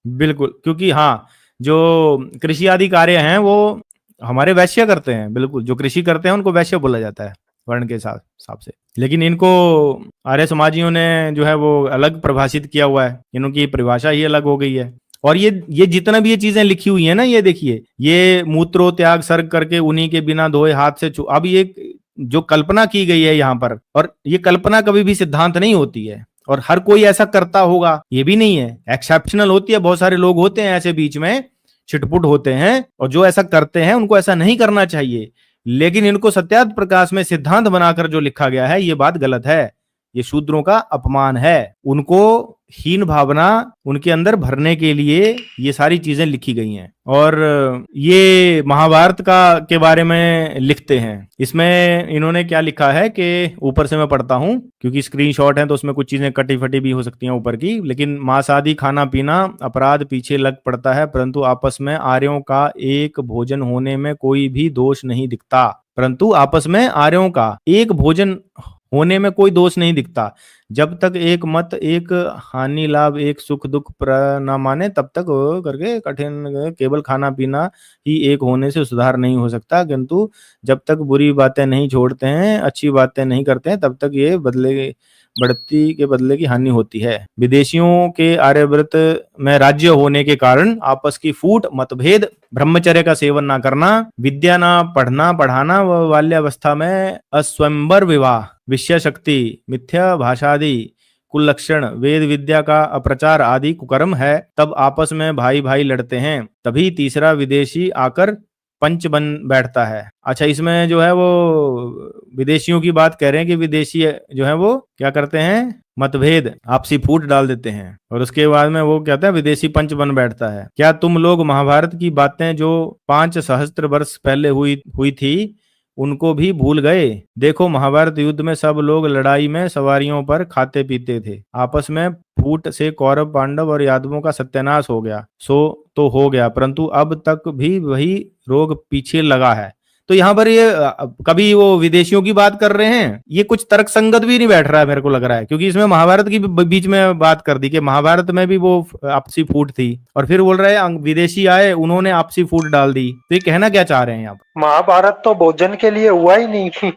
बिल्कुल, क्योंकि हाँ, जो कृषि आदि कार्य हैं वो हमारे वैश्य करते हैं, बिल्कुल, जो कृषि करते हैं उनको वैश्य बोला जाता है, वर्ण के हिसाब से। लेकिन इनको आर्य समाजियों ने जो है वो अलग परिभाषित किया हुआ है, इनकी परिभाषा ही अलग हो गई है। और ये जितना भी ये चीजें लिखी हुई है ना, ये देखिए, ये मूत्रो त्याग सर्ग करके उन्हीं के बिना धोए हाथ से अब ये जो कल्पना की गई है यहाँ पर, और ये कल्पना कभी भी सिद्धांत नहीं होती है, और हर कोई ऐसा करता होगा ये भी नहीं है, एक्सेप्शनल होती है, बहुत सारे लोग होते हैं ऐसे बीच में छिटपुट होते हैं, और जो ऐसा करते हैं उनको ऐसा नहीं करना चाहिए। लेकिन इनको सत्यार्थ प्रकाश में सिद्धांत बनाकर जो लिखा गया है ये बात गलत है, ये शूद्रों का अपमान है, उनको हीन भावना उनके अंदर भरने के लिए ये सारी चीजें लिखी गई हैं। और ये महाभारत का के बारे में लिखते हैं, इसमें इन्होंने क्या लिखा है कि ऊपर से मैं पढ़ता हूं क्योंकि स्क्रीनशॉट है तो उसमें कुछ चीजें कटी फटी भी हो सकती हैं ऊपर की। लेकिन मांस आदि खाना पीना अपराध पीछे लग पड़ता है, परंतु आपस में आर्यों का एक भोजन होने में कोई भी दोष नहीं दिखता, परंतु आपस में आर्यों का एक भोजन होने में कोई दोष नहीं दिखता। जब तक एक मत एक हानि लाभ एक सुख दुख न माने तब तक करके कठिन केवल खाना पीना ही एक होने से सुधार नहीं हो सकता, किंतु जब तक बुरी बातें नहीं छोड़ते हैं अच्छी बातें नहीं करते हैं तब तक ये बदले बढ़ती के बदले की हानि होती है। विदेशियों के आर्यव्रत में राज्य होने के कारण आपस की फूट मतभेद, ब्रह्मचर्य का सेवन ना करना, विद्या ना पढ़ना पढ़ाना व बाल्यावस्था में अस्वयंवर विवाह, विषय शक्ति, मिथ्या भाषादि कुलक्षण, वेद विद्या का अप्रचार आदि कुकर्म है। तब आपस में भाई भाई लड़ते हैं, तभी तीसरा विदेशी आकर पंच बन बैठता है। अच्छा, इसमें जो है वो विदेशियों की बात कह रहे हैं कि विदेशी जो है वो क्या करते हैं, मतभेद आपसी फूट डाल देते हैं, और उसके बाद में वो कहता है विदेशी पंच बन बैठता है। क्या तुम लोग महाभारत की बातें जो 5 सहस्त्र वर्ष पहले हुई थी उनको भी भूल गए? देखो, महाभारत युद्ध में सब लोग लड़ाई में सवारियों पर खाते पीते थे, आपस में फूट से कौरव पांडव और यादवों का सत्यानाश हो गया, सो तो हो गया, परंतु अब तक भी वही रोग पीछे लगा है। तो यहाँ पर ये कभी वो विदेशियों की बात कर रहे हैं, ये कुछ तर्क संगत भी नहीं बैठ रहा है मेरे को लग रहा है, क्योंकि इसमें महाभारत की बीच में बात कर दी कि महाभारत में भी वो आपसी फूट थी, और फिर बोल रहे हैं विदेशी आए उन्होंने आपसी फूट डाल दी। तो ये कहना क्या चाह रहे हैं आप? महाभारत तो भोजन के लिए हुआ ही नहीं।